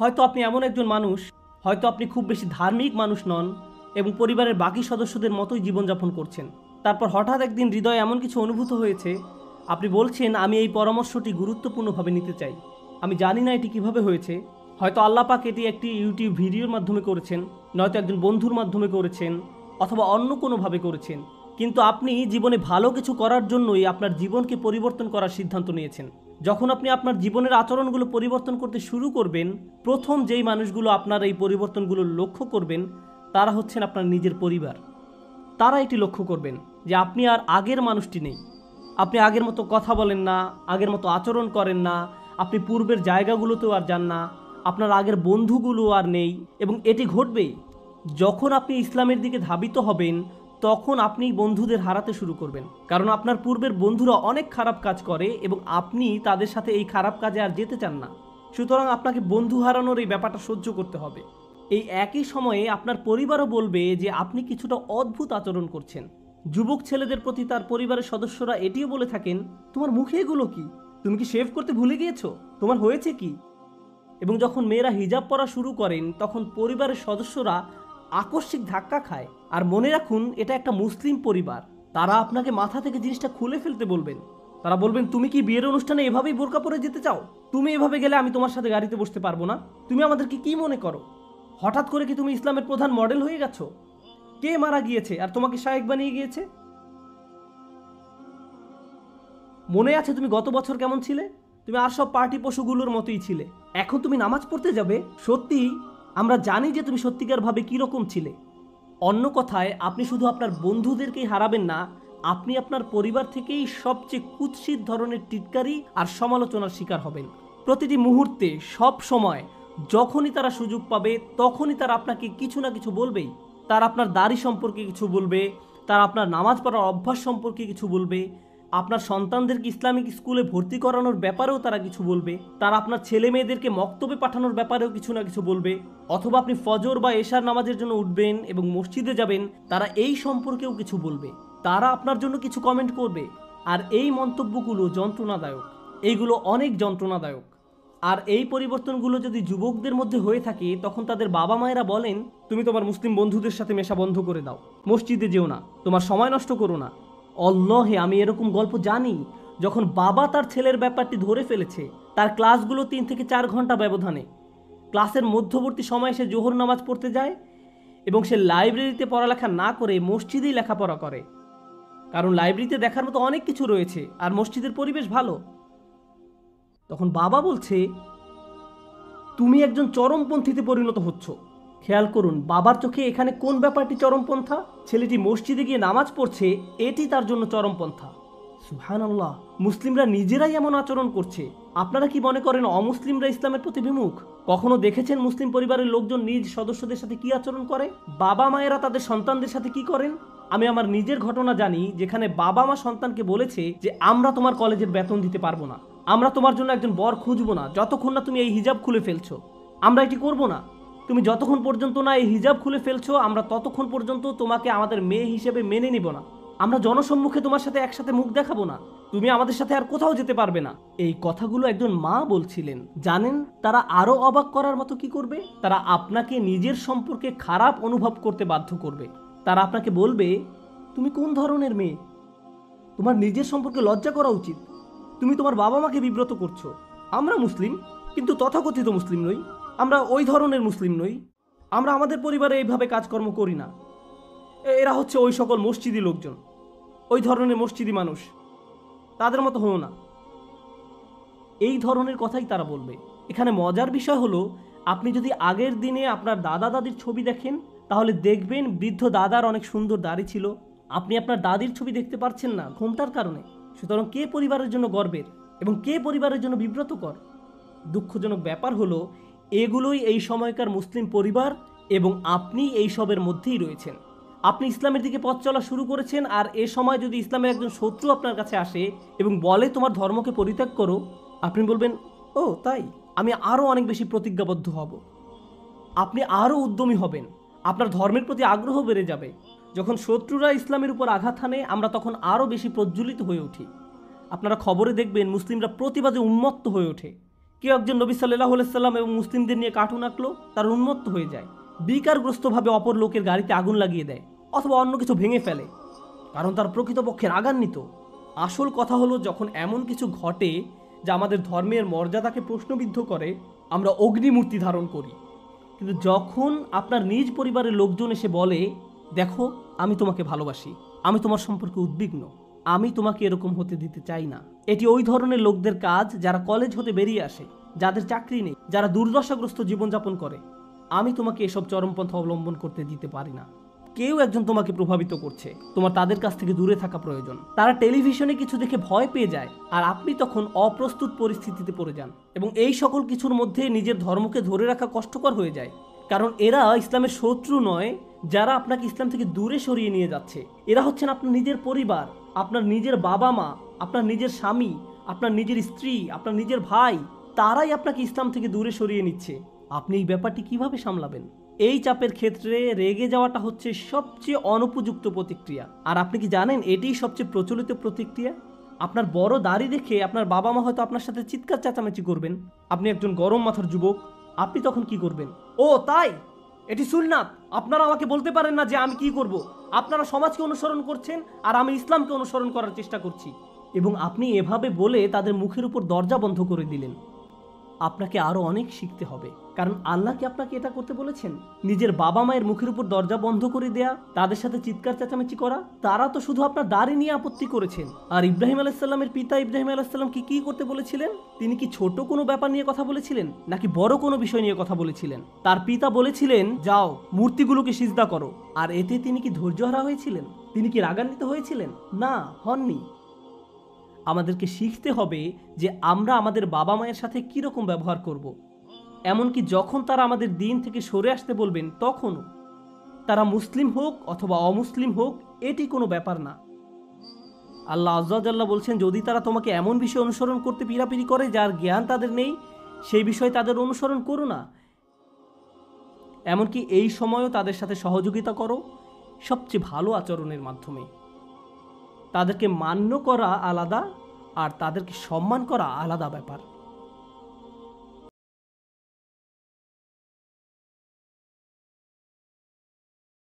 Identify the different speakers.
Speaker 1: হয়তো আপনি এমন একজন মানুষ, হয়তো আপনি খুব বেশি ধার্মিক মানুষ নন এবং পরিবারের বাকি সদস্যদের মতোই জীবনযাপন করছেন। তারপর হঠাৎ একদিন হৃদয়ে এমন কিছু অনুভূত হয়েছে, আপনি বলছেন আমি এই পরামর্শটি গুরুত্বপূর্ণভাবে নিতে চাই। আমি জানি না এটি কিভাবে হয়েছে। হয়তো আল্লাহ পাক এটি একটি ইউটিউব ভিডিওর মাধ্যমে করেছেন, নয়তো একজন বন্ধুর মাধ্যমে করেছেন, অথবা অন্য কোনোভাবে করেছেন। কিন্তু আপনি জীবনে ভালো কিছু করার জন্যই আপনার জীবনকে পরিবর্তন করার সিদ্ধান্ত নিয়েছেন। যখন আপনি আপনার জীবনের আচরণগুলো পরিবর্তন করতে শুরু করবেন, প্রথম যেই মানুষগুলো আপনার এই পরিবর্তনগুলো লক্ষ্য করবেন তারা হচ্ছেন আপনার নিজের পরিবার। তারা এটি লক্ষ্য করবেন যে আপনি আর আগের মানুষটি নেই। আপনি আগের মতো কথা বলেন না, আগের মতো আচরণ করেন না, আপনি পূর্বের জায়গাগুলোতেও আর যান না, আপনার আগের বন্ধুগুলো আর নেই। এবং এটি ঘটবেই যখন আপনি ইসলামের দিকে ধাবিত হবেন, তখন আপনি বন্ধুদের হারাতে শুরু করবেন। কারণ আপনার পূর্বের বন্ধুরা অনেক খারাপ কাজ করে এবং আপনি তাদের সাথে এই খারাপ কাজে আর যেতে চান না। সুতরাং আপনাকে বন্ধু হারানোর এই ব্যাপারটা সহ্য করতে হবে। এই একই সময়ে আপনার পরিবারও বলবে যে আপনি কিছুটা অদ্ভুত আচরণ করছেন। যুবক ছেলেদের প্রতি তার পরিবারের সদস্যরা এটিও বলে থাকেন, তোমার মুখে এগুলো কি? তুমি কি শেভ করতে ভুলে গিয়েছো? তোমার হয়েছে কি? এবং যখন মেয়েরা হিজাব পরা শুরু করেন, তখন পরিবারের সদস্যরা আকস্মিক ধাক্কা খায়। আর মনে রাখুন, এটা একটা মুসলিম পরিবার। তারা আপনাকে মাথা থেকে জিনিসটা খুলে ফেলতে বলবেন। তারা বলবেন, তুমি কি বিয়ের অনুষ্ঠানে এভাবেই বোরকা পরে যেতে চাও? তুমি এভাবে গেলে আমি তোমার সাথে গাড়িতে বসতে পারবো না। তুমি আমাদেরকে কি মনে করো? হঠাৎ করে কি তুমি ইসলামের প্রধান মডেল হয়ে গেছো? কে মারা গিয়েছে আর তোমাকে শায়েক বানিয়ে গিয়েছে? মনে আছে তুমি গত বছর কেমন ছিলে? তুমি আর সব পার্টি পশুগুলোর মতোই ছিলে। এখন তুমি নামাজ পড়তে যাবে? সত্যি আমরা জানি যে তুমি সত্যিকারভাবে কীরকম ছিলে। অন্য কথায়, আপনি শুধু আপনার বন্ধুদেরকেই হারাবেন না, আপনি আপনার পরিবার থেকেই সবচেয়ে কুৎসিত ধরনের টিটকারি আর সমালোচনার শিকার হবেন। প্রতিটি মুহূর্তে, সব সময়, যখনই তারা সুযোগ পাবে তখনই তারা আপনাকে কিছু না কিছু বলবেই। তারা আপনার দাড়ি সম্পর্কে কিছু বলবে, তারা আপনার নামাজ পড়ার অভ্যাস সম্পর্কে কিছু বলবে, আপনার সন্তানদেরকে ইসলামিক স্কুলে ভর্তি করানোর ব্যাপারেও তারা কিছু বলবে, তারা আপনার ছেলে মেয়েদেরকে মক্তবে পাঠানোর ব্যাপারেও কিছু না কিছু বলবে। অথবা আপনি ফজর বা এশার নামাজের জন্য উঠবেন এবং মসজিদে যাবেন, তারা এই সম্পর্কেও কিছু বলবে। তারা আপনার জন্য কিছু কমেন্ট করবে। আর এই মন্তব্যগুলো যন্ত্রণাদায়ক, এইগুলো অনেক যন্ত্রণাদায়ক। আর এই পরিবর্তনগুলো যদি যুবকদের মধ্যে হয়ে থাকে, তখন তাদের বাবা মায়েরা বলেন, তুমি তোমার মুসলিম বন্ধুদের সাথে মেশা বন্ধ করে দাও, মসজিদে যেও না, তোমার সময় নষ্ট করো না। অল্লাহে, আমি এরকম গল্প জানি। যখন বাবা তার ছেলের ব্যাপারটি ধরে ফেলেছে, তার ক্লাসগুলো 3 থেকে 4 ঘন্টা ব্যবধানে, ক্লাসের মধ্যবর্তী সময়ে সে জোহর নামাজ পড়তে যায় এবং সে লাইব্রেরিতে পড়ালেখা না করে মসজিদেই লেখাপড়া করে। কারণ লাইব্রেরিতে দেখার মতো অনেক কিছু রয়েছে আর মসজিদের পরিবেশ ভালো। তখন বাবা বলছে, তুমি একজন চরমপন্থীতে পরিণত হচ্ছ। খেয়াল করুন, বাবার চোখে এখানে কোন ব্যাপারটি চরমপন্থা? ছেলেটি মসজিদে গিয়ে নামাজ পড়ছে, এটি তার জন্য চরমপন্থা। সুবহানাল্লাহ, মুসলিমরা নিজেরাই এমন আচরণ করছে। আপনারা কি মনে করেন অমুসলিমরা ইসলামের প্রতি বিমুখ? কখনো দেখেছেন মুসলিম পরিবারের লোকজন নিজ সদস্যদের সাথে কি আচরণ করে? বাবা মায়েরা তাদের সন্তানদের সাথে কি করেন? আমি আমার নিজের ঘটনা জানি, যেখানে বাবা মা সন্তানকে বলেছে যে আমরা তোমার কলেজের বেতন দিতে পারবো না, আমরা তোমার জন্য একজন বর খুঁজবো না যতক্ষণ না তুমি এই হিজাব খুলে ফেলছো, আমরা এটি করবো না। তুমি যতক্ষণ পর্যন্ত না এই হিজাব খুলে ফেলছো, আমরা ততক্ষণ পর্যন্ত তোমাকে আমাদের মেয়ে হিসেবে মেনে নিব না। আমরা জনসম্মুখে তোমার সাথে একসাথে মুখ দেখাবো না। তুমি আমাদের সাথে আর কোথাও যেতে পারবে না। এই কথাগুলো একজন মা বলছিলেন। জানেন তারা আরো অবাক করার মতো কি করবে? তারা আপনাকে নিজের সম্পর্কে খারাপ অনুভব করতে বাধ্য করবে। তারা আপনাকে বলবে, তুমি কোন ধরনের মেয়ে? তোমার নিজের সম্পর্কে লজ্জা করা উচিত। তুমি তোমার বাবা মাকে বিব্রত করছো। আমরা মুসলিম, কিন্তু তথাকথিত মুসলিম নই। আমরা ওই ধরনের মুসলিম নই। আমরা আমাদের পরিবারে এইভাবে কাজকর্ম করি না। এরা হচ্ছে ওই সকল মসজিদি লোকজন, ওই ধরনের মসজিদি মানুষ, তাদের মতো হও না। এই ধরনের কথাই তারা বলবে। এখানে মজার বিষয় হলো, আপনি যদি আগের দিনে আপনার দাদা দাদির ছবি দেখেন, তাহলে দেখবেন বৃদ্ধ দাদার অনেক সুন্দর দাড়ি ছিল। আপনি আপনার দাদির ছবি দেখতে পারছেন না ঘোমটার কারণে। সুতরাং কে পরিবারের জন্য গর্বের এবং কে পরিবারের জন্য বিব্রতকর? দুঃখজনক ব্যাপার হলো, এগুলোই এই সময়কার মুসলিম পরিবার এবং আপনি এই সবের মধ্যেই রয়েছেন। আপনি ইসলামের দিকে পথ চলা শুরু করেছেন, আর এ সময় যদি ইসলামের একজন শত্রু আপনার কাছে আসে এবং বলে তোমার ধর্মকে পরিত্যাগ করো, আপনি বলবেন, ও তাই, আমি আরও অনেক বেশি প্রতিজ্ঞাবদ্ধ হব। আপনি আরও উদ্যমী হবেন, আপনার ধর্মের প্রতি আগ্রহ বেড়ে যাবে। যখন শত্রুরা ইসলামের উপর আঘাত হানে, আমরা তখন আরও বেশি প্রজ্বলিত হয়ে উঠি। আপনারা খবরে দেখবেন মুসলিমরা প্রতিবাদে উন্মত্ত হয়ে ওঠে কেউ একজন নবী সাল্লাল্লাহু আলাইহি সাল্লাম এবং মুসলিমদের নিয়ে কার্টুন আঁকলো, তার উন্মত্ত হয়ে যায়, বিকারগ্রস্তভাবে অপর লোকের গাড়িতে আগুন লাগিয়ে দেয় অথবা অন্য কিছু ভেঙে ফেলে, কারণ তার প্রকৃতপক্ষে রাগান্বিত। আসল কথা হলো, যখন এমন কিছু ঘটে যা আমাদের ধর্মের মর্যাদাকে প্রশ্নবিদ্ধ করে, আমরা অগ্নিমূর্তি ধারণ করি। কিন্তু যখন আপনার নিজ পরিবারের লোকজন এসে বলে, দেখো আমি তোমাকে ভালোবাসি, আমি তোমার সম্পর্কে উদ্বিগ্ন, আমি তোমাকে এরকম হতে দিতে চাই না, এটি ওই ধরনের লোকদের কাজ যারা কলেজ হতে বেরিয়ে আসে, যাদের চাকরি নেই, যারা দুর্দশাগ্রস্ত জীবনযাপন করে। আমি তোমাকে এসব চরমপন্থা অবলম্বন করতে দিতে পারি না। কেউ একজন তোমাকে প্রভাবিত করছে, তোমার তাদের কাছ থেকে দূরে থাকা প্রয়োজন। তারা টেলিভিশনে কিছু দেখে ভয় পেয়ে যায়, আর আপনি তখন অপ্রস্তুত পরিস্থিতিতে পড়ে যান, এবং এই সকল কিছুর মধ্যে নিজের ধর্মকে ধরে রাখা কষ্টকর হয়ে যায়। কারণ এরা ইসলামের শত্রু নয়, যারা আপনাকে ইসলাম থেকে দূরে সরিয়ে নিয়ে যাচ্ছে। এরা হচ্ছেন আপনার নিজের পরিবার, আপনার নিজের বাবা মা, আপনার নিজের স্বামী, আপনার নিজের স্ত্রী, আপনার নিজের ভাই। তারাই আপনাকে ইসলাম থেকে দূরে সরিয়ে নিচ্ছে। আপনি এই ব্যাপারটি কিভাবে সামলাবেন? এই চাপের ক্ষেত্রে রেগে যাওয়াটা হচ্ছে সবচেয়ে অনুপযুক্ত প্রতিক্রিয়া। আর আপনি কি জানেন এটিই সবচেয়ে প্রচলিত প্রতিক্রিয়া? আপনার বড় দাড়ি দেখে আপনার বাবা মা হয়তো আপনার সাথে চিৎকার চেঁচামেচি করবেন। আপনি একজন গরম মাথার যুবক, আপনি তখন কি করবেন? ও তাই, এটি সুন্নাত, আপনারা আমাকে বলতে পারেন না যে আমি কি করব। আপনারা সমাজকে অনুসরণ করছেন আর আমি ইসলামকে অনুসরণ করার চেষ্টা করছি। এবং আপনি এভাবে বলে তাদের মুখের উপর দরজা বন্ধ করে দিলেন। আপনাকে আরো অনেক শিখতে হবে, কারণ আল্লাহ কি আপনাকে এটা করতে বলেছেন? নিজের বাবা মায়ের মুখের উপর দরজা বন্ধ করে দেয়া, তাদের সাথে চিৎকার চেঁচামেচি করা? তারা তো শুধু আপনার দাড়ি নিয়ে আপত্তি করেছেন। আর ইব্রাহিম আলাইহিস সালামের পিতা ইব্রাহিম আলাইহিস সালাম কি করতে বলেছিলেন? তিনি কি ছোট কোনো ব্যাপার নিয়ে কথা বলেছিলেন, নাকি বড় কোনো বিষয় নিয়ে কথা বলেছিলেন? তার পিতা বলেছিলেন, যাও মূর্তিগুলোকে সিজদা করো। আর এতে তিনি কি ধৈর্যহারা হয়েছিলেন? তিনি কি রাগান্বিত হয়েছিলেন? না, হননি। আমাদেরকে শিখতে হবে যে আমরা আমাদের বাবা মায়ের সাথে কীরকম ব্যবহার করব। এমনকি যখন তারা আমাদের দিন থেকে সরে আসতে বলবেন, তখনও। তারা মুসলিম হোক অথবা অমুসলিম হোক, এটি কোনো ব্যাপার না। আল্লাহ আজ্জা ওয়া জাল্লা বলছেন, যদি তারা তোমাকে এমন বিষয় অনুসরণ করতে পিরাপিরি করে যার জ্ঞান তাদের নেই, সেই বিষয়ে তাদের অনুসরণ করো না। এমনকি এই সময়ও তাদের সাথে সহযোগিতা করো সবচেয়ে ভালো আচরণের মাধ্যমে। তাদেরকে মান্য করা আলাদা, আর তাদেরকে সম্মান করা আলাদা ব্যাপার।